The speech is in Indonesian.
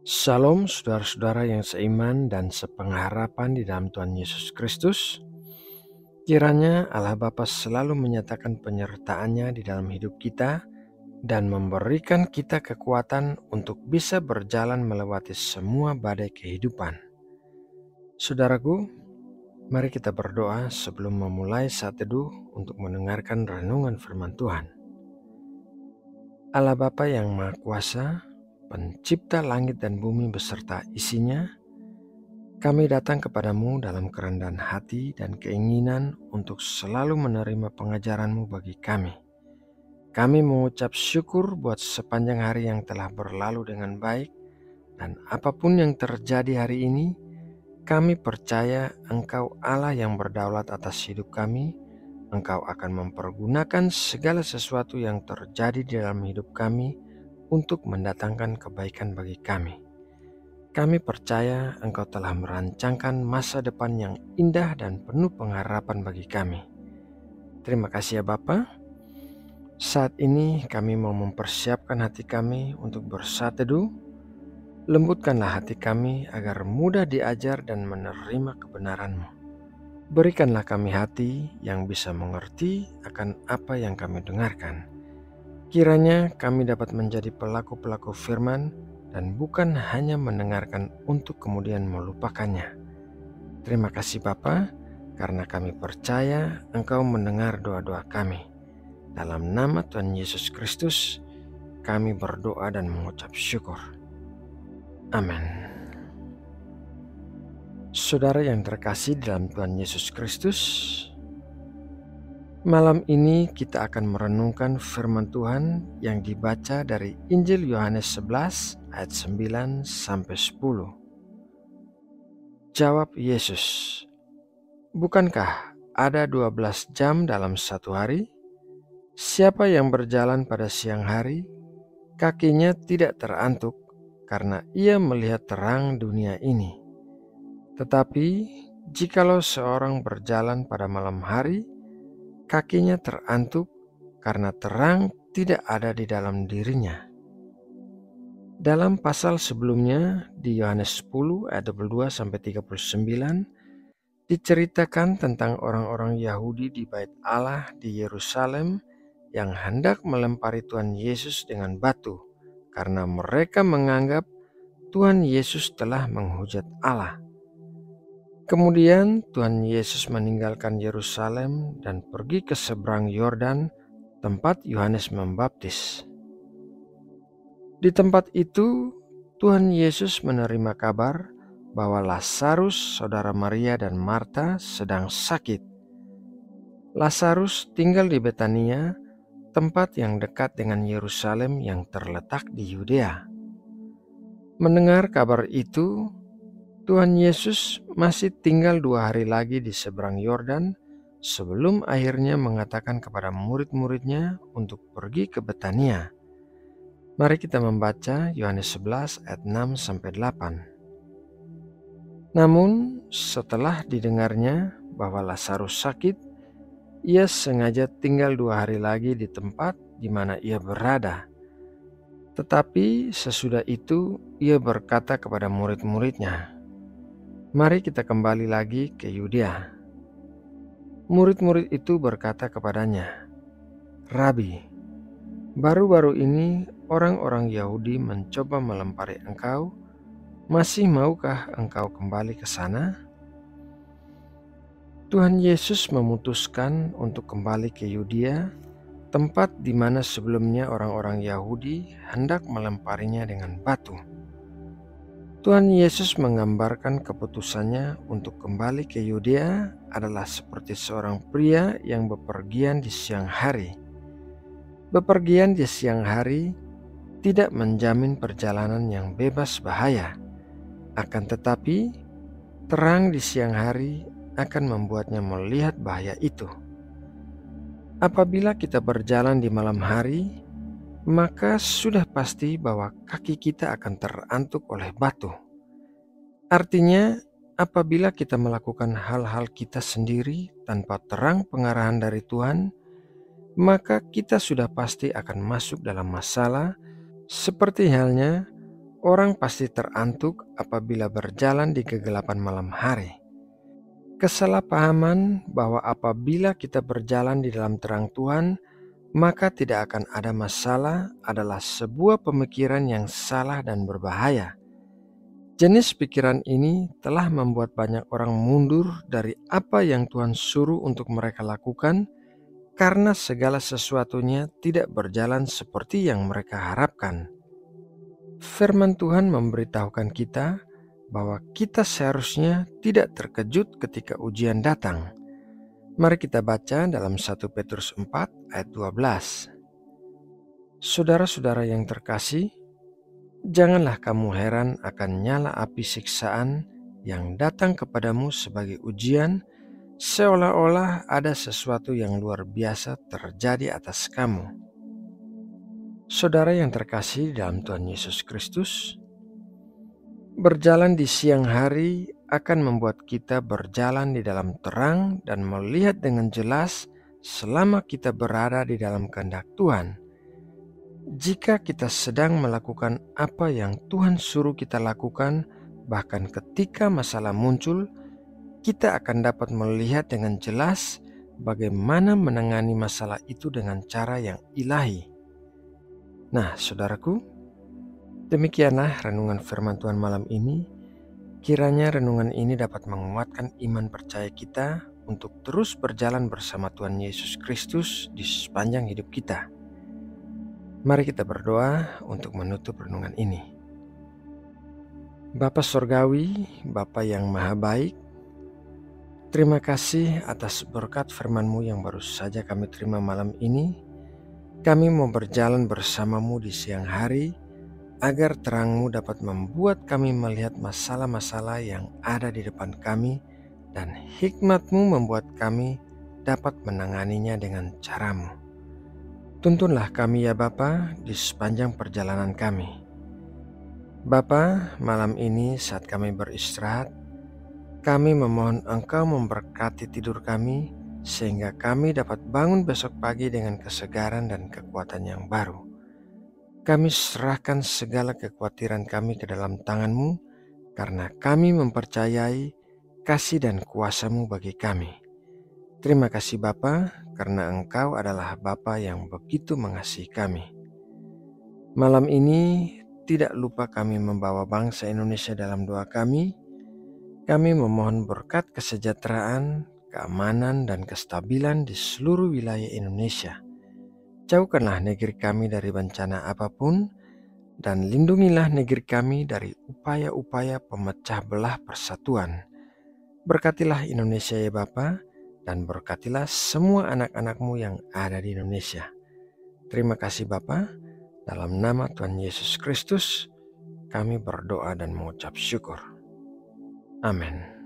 Shalom saudara-saudara yang seiman dan sepengharapan di dalam Tuhan Yesus Kristus. Kiranya Allah Bapa selalu menyatakan penyertaan-Nya di dalam hidup kita dan memberikan kita kekuatan untuk bisa berjalan melewati semua badai kehidupan. Saudaraku, mari kita berdoa sebelum memulai saat teduh untuk mendengarkan renungan firman Tuhan. Allah Bapa yang Maha Kuasa, Pencipta langit dan bumi beserta isinya, kami datang kepadamu dalam kerendahan hati dan keinginan untuk selalu menerima pengajaran-Mu bagi kami. Kami mengucap syukur buat sepanjang hari yang telah berlalu dengan baik, dan apapun yang terjadi hari ini, kami percaya Engkau Allah yang berdaulat atas hidup kami. Engkau akan mempergunakan segala sesuatu yang terjadi di dalam hidup kami untuk mendatangkan kebaikan bagi kami. Kami percaya Engkau telah merancangkan masa depan yang indah dan penuh pengharapan bagi kami. Terima kasih ya Bapa. Saat ini kami mau mempersiapkan hati kami untuk bersatu teduh. Lembutkanlah hati kami agar mudah diajar dan menerima kebenaran-Mu. Berikanlah kami hati yang bisa mengerti akan apa yang kami dengarkan. Kiranya kami dapat menjadi pelaku-pelaku firman dan bukan hanya mendengarkan untuk kemudian melupakannya. Terima kasih Bapa, karena kami percaya Engkau mendengar doa-doa kami. Dalam nama Tuhan Yesus Kristus, kami berdoa dan mengucap syukur. Amin. Saudara yang terkasih dalam Tuhan Yesus Kristus, malam ini kita akan merenungkan firman Tuhan yang dibaca dari Injil Yohanes 11 ayat 9 sampai 10. Jawab Yesus, "Bukankah ada 12 jam dalam satu hari? Siapa yang berjalan pada siang hari, kakinya tidak terantuk karena ia melihat terang dunia ini. Tetapi jikalau seorang berjalan pada malam hari, kakinya terantuk karena terang tidak ada di dalam dirinya." Dalam pasal sebelumnya di Yohanes 10 ayat 22-39 diceritakan tentang orang-orang Yahudi di Bait Allah di Yerusalem yang hendak melempari Tuhan Yesus dengan batu karena mereka menganggap Tuhan Yesus telah menghujat Allah. Kemudian Tuhan Yesus meninggalkan Yerusalem dan pergi ke seberang Yordan, tempat Yohanes membaptis. Di tempat itu, Tuhan Yesus menerima kabar bahwa Lazarus, saudara Maria dan Marta, sedang sakit. Lazarus tinggal di Betania, tempat yang dekat dengan Yerusalem yang terletak di Yudea. Mendengar kabar itu, Tuhan Yesus masih tinggal 2 hari lagi di seberang Yordan sebelum akhirnya mengatakan kepada murid-muridnya untuk pergi ke Betania. Mari kita membaca Yohanes 11 ayat 6-8. Namun setelah didengarnya bahwa Lazarus sakit, ia sengaja tinggal 2 hari lagi di tempat di mana ia berada. Tetapi sesudah itu ia berkata kepada murid-muridnya, "Mari kita kembali lagi ke Yudea." Murid-murid itu berkata kepadanya, "Rabi, baru-baru ini orang-orang Yahudi mencoba melempari engkau. Masih maukah engkau kembali ke sana?" Tuhan Yesus memutuskan untuk kembali ke Yudea, tempat di mana sebelumnya orang-orang Yahudi hendak melemparinya dengan batu. Tuhan Yesus menggambarkan keputusannya untuk kembali ke Yudea adalah seperti seorang pria yang bepergian di siang hari. Bepergian di siang hari tidak menjamin perjalanan yang bebas bahaya. Akan tetapi, terang di siang hari akan membuatnya melihat bahaya itu. Apabila kita berjalan di malam hari, maka sudah pasti bahwa kaki kita akan terantuk oleh batu. Artinya, apabila kita melakukan hal-hal kita sendiri tanpa terang pengarahan dari Tuhan, maka kita sudah pasti akan masuk dalam masalah, seperti halnya Orang pasti terantuk apabila berjalan di kegelapan malam hari. Kesalahpahaman bahwa apabila kita berjalan di dalam terang Tuhan, maka tidak akan ada masalah adalah sebuah pemikiran yang salah dan berbahaya. Jenis pikiran ini telah membuat banyak orang mundur dari apa yang Tuhan suruh untuk mereka lakukan karena segala sesuatunya tidak berjalan seperti yang mereka harapkan. Firman Tuhan memberitahukan kita bahwa kita seharusnya tidak terkejut ketika ujian datang. Mari kita baca dalam 1 Petrus 4 ayat 12. Saudara-saudara yang terkasih, janganlah kamu heran akan nyala api siksaan yang datang kepadamu sebagai ujian, seolah-olah ada sesuatu yang luar biasa terjadi atas kamu. Saudara yang terkasih dalam Tuhan Yesus Kristus, berjalan di siang hari akan membuat kita berjalan di dalam terang dan melihat dengan jelas selama kita berada di dalam kehendak Tuhan. Jika kita sedang melakukan apa yang Tuhan suruh kita lakukan, bahkan ketika masalah muncul, kita akan dapat melihat dengan jelas bagaimana menangani masalah itu dengan cara yang ilahi. Nah, saudaraku, demikianlah renungan firman Tuhan malam ini. Kiranya renungan ini dapat menguatkan iman percaya kita untuk terus berjalan bersama Tuhan Yesus Kristus di sepanjang hidup kita. Mari kita berdoa untuk menutup renungan ini. Bapa Sorgawi, Bapa yang Maha Baik, terima kasih atas berkat firman-Mu yang baru saja kami terima malam ini. Kami mau berjalan bersama-Mu di siang hari, agar terang-Mu dapat membuat kami melihat masalah-masalah yang ada di depan kami, dan hikmat-Mu membuat kami dapat menanganinya dengan cara-Mu. Tuntunlah kami ya Bapa di sepanjang perjalanan kami. Bapa, malam ini saat kami beristirahat, kami memohon Engkau memberkati tidur kami, sehingga kami dapat bangun besok pagi dengan kesegaran dan kekuatan yang baru. Kami serahkan segala kekhawatiran kami ke dalam tangan-Mu, karena kami mempercayai kasih dan kuasa-Mu bagi kami. Terima kasih Bapa, karena Engkau adalah Bapa yang begitu mengasihi kami. Malam ini tidak lupa kami membawa bangsa Indonesia dalam doa kami. Kami memohon berkat kesejahteraan, keamanan, dan kestabilan di seluruh wilayah Indonesia. Jauhkanlah negeri kami dari bencana apapun, dan lindungilah negeri kami dari upaya-upaya pemecah belah persatuan. Berkatilah Indonesia ya Bapa, dan berkatilah semua anak-anak-Mu yang ada di Indonesia. Terima kasih Bapa, dalam nama Tuhan Yesus Kristus, kami berdoa dan mengucap syukur. Amin.